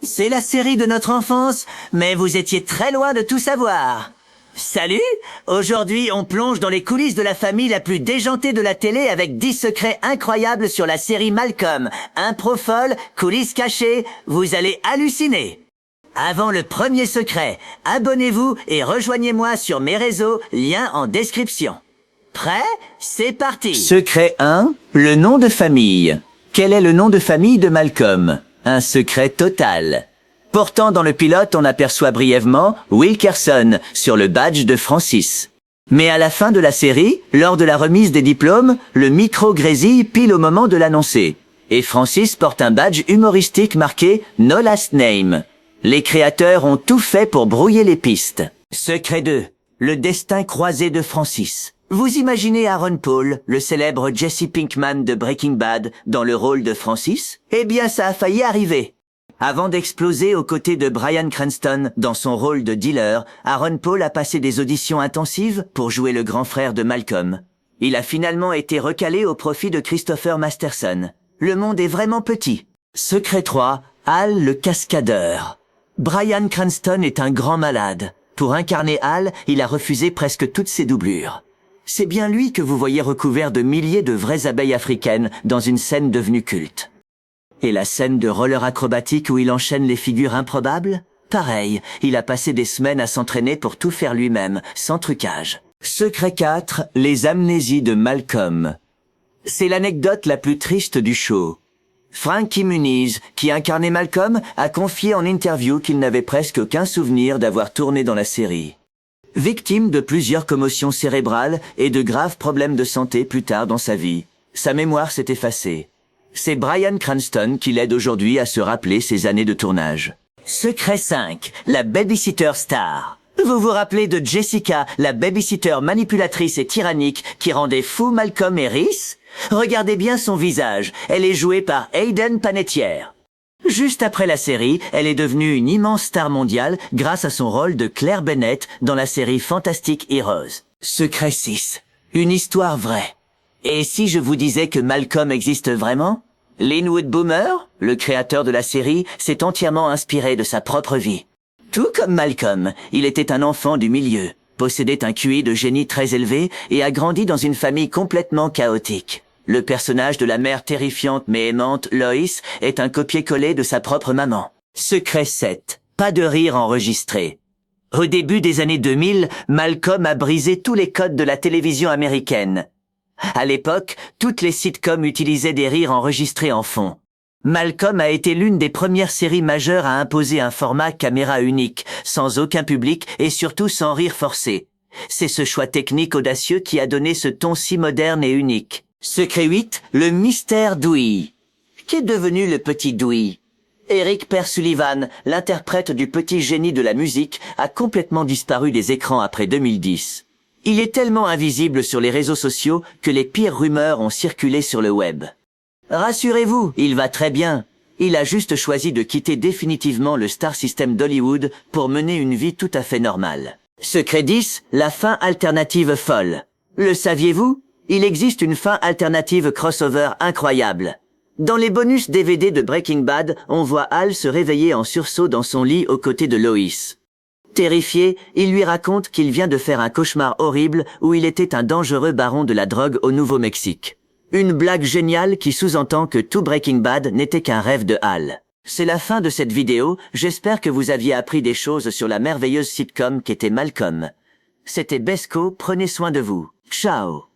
C'est la série de notre enfance, mais vous étiez très loin de tout savoir. Salut! Aujourd'hui, on plonge dans les coulisses de la famille la plus déjantée de la télé avec 10 secrets incroyables sur la série Malcolm. Impro folle, coulisses cachées, vous allez halluciner. Avant le premier secret, abonnez-vous et rejoignez-moi sur mes réseaux, lien en description. Prêt? C'est parti! Secret 1, le nom de famille. Quel est le nom de famille de Malcolm? Un secret total. Pourtant, dans le pilote, on aperçoit brièvement Wilkerson sur le badge de Francis. Mais à la fin de la série, lors de la remise des diplômes, le micro grésille pile au moment de l'annoncer. Et Francis porte un badge humoristique marqué « No Last Name ». Les créateurs ont tout fait pour brouiller les pistes. Secret 2. Le destin croisé de Francis. Vous imaginez Aaron Paul, le célèbre Jesse Pinkman de Breaking Bad, dans le rôle de Francis? Eh bien, ça a failli arriver. Avant d'exploser aux côtés de Bryan Cranston dans son rôle de dealer, Aaron Paul a passé des auditions intensives pour jouer le grand frère de Malcolm. Il a finalement été recalé au profit de Christopher Masterson. Le monde est vraiment petit. Secret 3. Hal le cascadeur. Bryan Cranston est un grand malade. Pour incarner Hal, il a refusé presque toutes ses doublures. C'est bien lui que vous voyez recouvert de milliers de vraies abeilles africaines dans une scène devenue culte. Et la scène de roller acrobatique où il enchaîne les figures improbables? Pareil, il a passé des semaines à s'entraîner pour tout faire lui-même, sans trucage. Secret 4, les amnésies de Malcolm. C'est l'anecdote la plus triste du show. Frankie Muniz, qui incarnait Malcolm, a confié en interview qu'il n'avait presque aucun souvenir d'avoir tourné dans la série. Victime de plusieurs commotions cérébrales et de graves problèmes de santé plus tard dans sa vie, sa mémoire s'est effacée. C'est Bryan Cranston qui l'aide aujourd'hui à se rappeler ses années de tournage. Secret 5, la babysitter star. Vous vous rappelez de Jessica, la babysitter manipulatrice et tyrannique qui rendait fou Malcolm et Reese? Regardez bien son visage, elle est jouée par Hayden Panettiere. Juste après la série, elle est devenue une immense star mondiale grâce à son rôle de Claire Bennett dans la série Fantastic Heroes. Secret 6, une histoire vraie. Et si je vous disais que Malcolm existe vraiment? Linwood Boomer, le créateur de la série, s'est entièrement inspiré de sa propre vie. Tout comme Malcolm, il était un enfant du milieu, possédait un QI de génie très élevé et a grandi dans une famille complètement chaotique. Le personnage de la mère terrifiante mais aimante, Lois, est un copier-coller de sa propre maman. Secret 7. Pas de rire enregistré. Au début des années 2000, Malcolm a brisé tous les codes de la télévision américaine. À l'époque, toutes les sitcoms utilisaient des rires enregistrés en fond. Malcolm a été l'une des premières séries majeures à imposer un format caméra unique, sans aucun public et surtout sans rire forcé. C'est ce choix technique audacieux qui a donné ce ton si moderne et unique. Secret 8, le mystère Dewey. Qu'est devenu le petit Dewey? Eric Sullivan, l'interprète du petit génie de la musique, a complètement disparu des écrans après 2010. Il est tellement invisible sur les réseaux sociaux que les pires rumeurs ont circulé sur le web. Rassurez-vous, il va très bien. Il a juste choisi de quitter définitivement le star system d'Hollywood pour mener une vie tout à fait normale. Secret 10, la fin alternative folle. Le saviez-vous? Il existe une fin alternative crossover incroyable. Dans les bonus DVD de Breaking Bad, on voit Hal se réveiller en sursaut dans son lit aux côtés de Lois. Terrifié, il lui raconte qu'il vient de faire un cauchemar horrible où il était un dangereux baron de la drogue au Nouveau-Mexique. Une blague géniale qui sous-entend que tout Breaking Bad n'était qu'un rêve de Hal. C'est la fin de cette vidéo, j'espère que vous aviez appris des choses sur la merveilleuse sitcom qu'était Malcolm. C'était Besco, prenez soin de vous. Ciao.